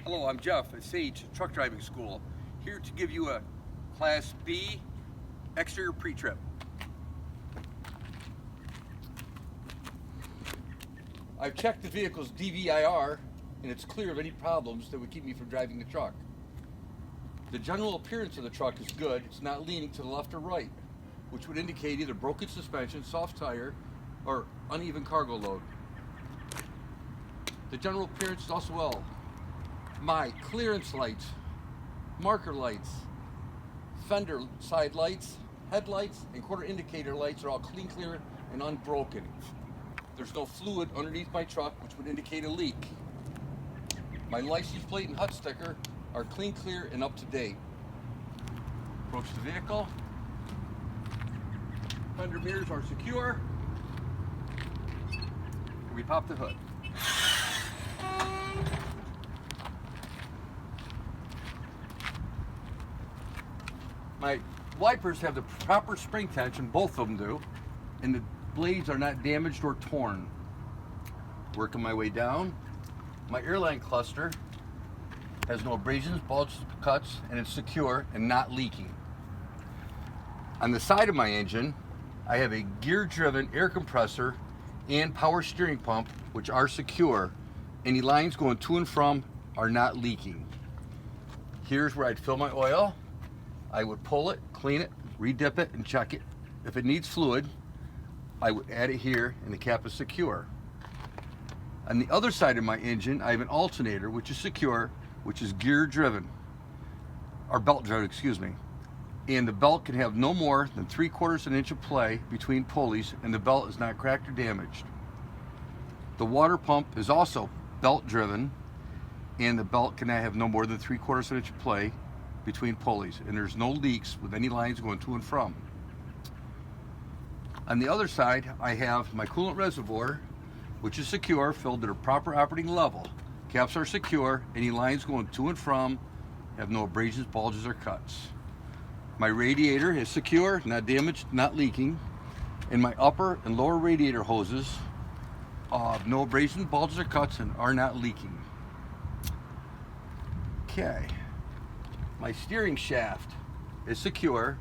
Hello, I'm Jeff at Sage Truck Driving School, here to give you a Class B exterior pre-trip. I've checked the vehicle's DVIR and it's clear of any problems that would keep me from driving the truck. The general appearance of the truck is good. It's not leaning to the left or right, which would indicate either broken suspension, soft tire, or uneven cargo load. The general appearance is also well. My clearance lights, marker lights, fender side lights, headlights, and quarter indicator lights are all clean, clear, and unbroken. There's no fluid underneath my truck, which would indicate a leak. My license plate and HUD sticker are clean, clear, and up to date. Approach the vehicle. Fender mirrors are secure. We pop the hood. My wipers have the proper spring tension, both of them do, and the blades are not damaged or torn. Working my way down, my airline cluster has no abrasions, bulges, cuts, and it's secure and not leaking. On the side of my engine, I have a gear-driven air compressor and power steering pump, which are secure. Any lines going to and from are not leaking. Here's where I'd fill my oil. I would pull it, clean it, re-dip it, and check it. If it needs fluid, I would add it here, and the cap is secure. On the other side of my engine, I have an alternator, which is secure, which is gear-driven, or belt-driven, excuse me. And the belt can have no more than 3/4 inch of play between pulleys, and the belt is not cracked or damaged. The water pump is also belt-driven, and the belt cannot have no more than 3/4 inch of play between pulleys, and there's no leaks with any lines going to and from. On the other side, I have my coolant reservoir, which is secure, filled to the proper operating level. Caps are secure, any lines going to and from have no abrasions, bulges, or cuts. My radiator is secure, not damaged, not leaking, and my upper and lower radiator hoses have no abrasions, bulges, or cuts and are not leaking. Okay. My steering shaft is secure,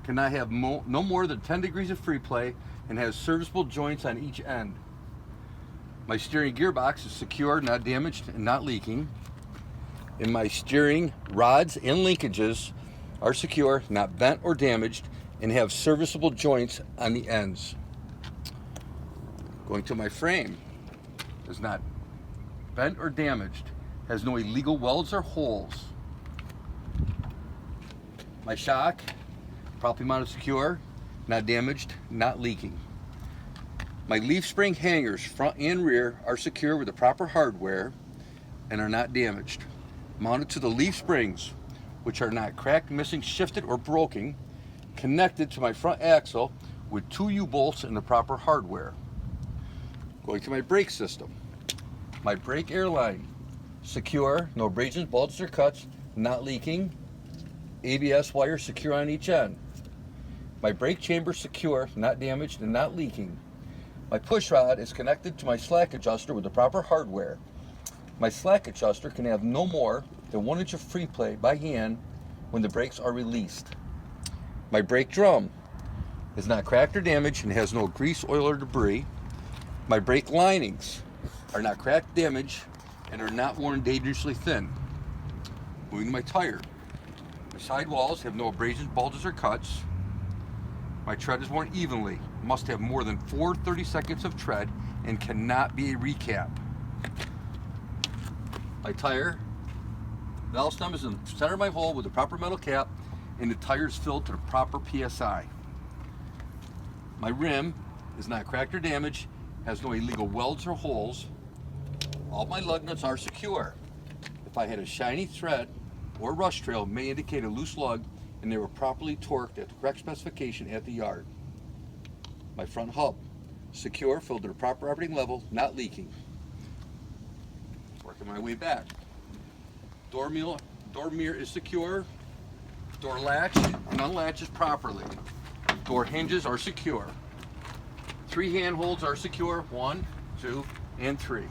cannot have no more than 10 degrees of free play, and has serviceable joints on each end. My steering gearbox is secure, not damaged, and not leaking. And my steering rods and linkages are secure, not bent or damaged, and have serviceable joints on the ends. Going to my frame, is not bent or damaged, has no illegal welds or holes. My shock, properly mounted, secure, not damaged, not leaking. My leaf spring hangers, front and rear, are secure with the proper hardware and are not damaged. Mounted to the leaf springs, which are not cracked, missing, shifted, or broken, connected to my front axle with 2 U-bolts and the proper hardware. Going to my brake system. My brake airline, secure, no abrasions, bulges, or cuts, not leaking. ABS wire secure on each end. My brake chamber secure, not damaged, and not leaking. My push rod is connected to my slack adjuster with the proper hardware. My slack adjuster can have no more than 1 inch of free play by hand when the brakes are released. My brake drum is not cracked or damaged and has no grease, oil, or debris. My brake linings are not cracked, damaged, and are not worn dangerously thin. Moving to my tire. My sidewalls have no abrasions, bulges, or cuts. My tread is worn evenly, must have more than 4 30-seconds of tread, and cannot be a recap. My tire valve stem is in the center of my hole with the proper metal cap, and the tire is filled to the proper PSI. My rim is not cracked or damaged, has no illegal welds or holes. All my lug nuts are secure. If I had a shiny thread or rust trail, it may indicate a loose lug, and they were properly torqued at the correct specification at the yard. My front hub, secure, filled to the proper operating level, not leaking. Working my way back. Door mirror is secure. Door latch and unlatches properly. Door hinges are secure. 3 handholds are secure, 1, 2, and 3.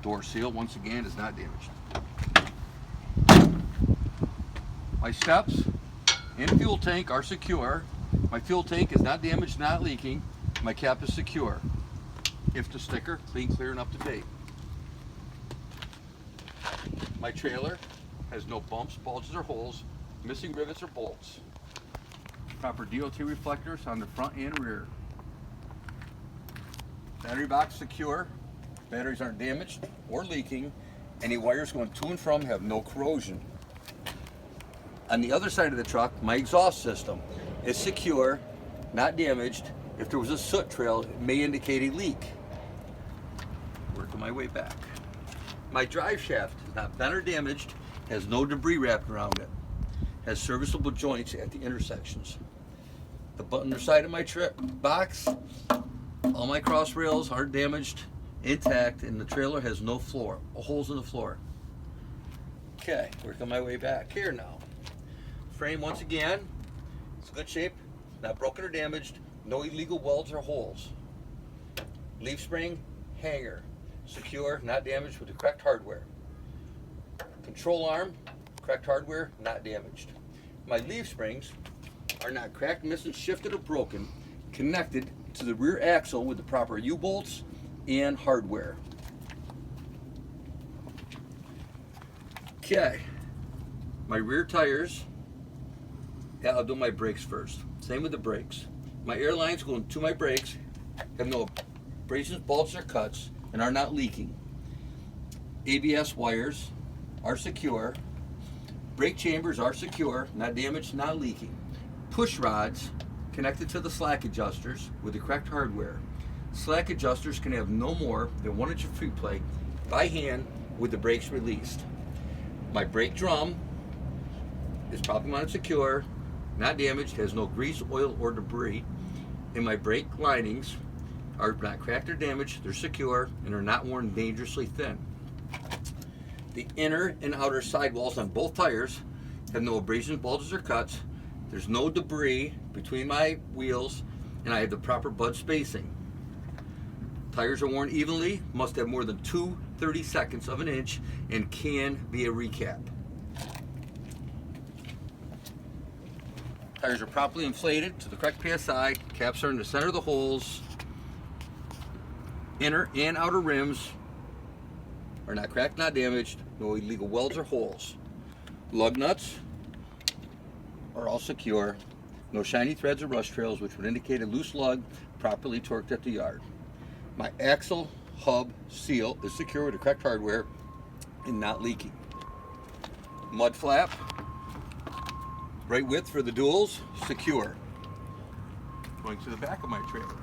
Door seal, once again, is not damaged. My steps and fuel tank are secure. My fuel tank is not damaged, not leaking. My cap is secure. IFTA sticker, clean, clear, and up to date. My trailer has no bumps, bulges, or holes, missing rivets or bolts. Proper DOT reflectors on the front and rear. Battery box secure. Batteries aren't damaged or leaking. Any wires going to and from have no corrosion. On the other side of the truck, my exhaust system is secure, not damaged. If there was a soot trail, it may indicate a leak. Working my way back. My drive shaft is not bent or damaged, has no debris wrapped around it, has serviceable joints at the intersections. The button side of my box, all my cross rails aren't damaged, intact, and the trailer has no holes in the floor. Okay, working my way back here now. Frame, once again, it's in good shape, not broken or damaged, no illegal welds or holes. Leaf spring, hanger, secure, not damaged with the correct hardware. Control arm, correct hardware, not damaged. My leaf springs are not cracked, missing, shifted, or broken, connected to the rear axle with the proper U-bolts and hardware. Okay, my rear tires, I'll do my brakes first. Same with the brakes. My air lines going to my brakes have no abrasions, bulges, or cuts, and are not leaking. ABS wires are secure. Brake chambers are secure, not damaged, not leaking. Push rods connected to the slack adjusters with the correct hardware. Slack adjusters can have no more than 1 inch of free play by hand with the brakes released. My brake drum is properly mounted, secure, not damaged, has no grease, oil, or debris. And my brake linings are not cracked or damaged, they're secure, and are not worn dangerously thin. The inner and outer sidewalls on both tires have no abrasions, bulges, or cuts. There's no debris between my wheels, and I have the proper bud spacing. Tires are worn evenly, must have more than 2/32 of an inch, and can be a recap. Tires are properly inflated to the correct PSI. Caps are in the center of the holes. Inner and outer rims are not cracked, not damaged. No illegal welds or holes. Lug nuts are all secure. No shiny threads or rust trails, which would indicate a loose lug properly torqued at the yard. My axle hub seal is secure with the correct hardware and not leaking. Mud flap, right width for the duals, secure. Going to the back of my trailer.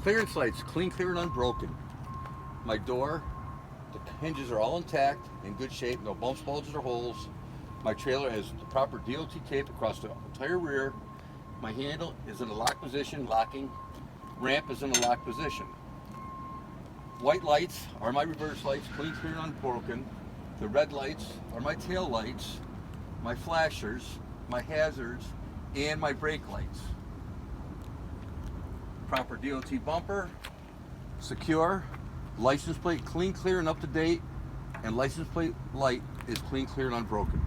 Clearance lights, clean, clear, and unbroken. My door, the hinges are all intact, in good shape, no bumps, bulges, or holes. My trailer has the proper DOT tape across the entire rear. My handle is in a lock position, locking. Ramp is in a lock position. White lights are my reverse lights, clean, clear, and unbroken. The red lights are my tail lights, my flashers, my hazards, and my brake lights. Proper DOT bumper, secure. License plate clean, clear, and up to date. And license plate light is clean, clear, and unbroken.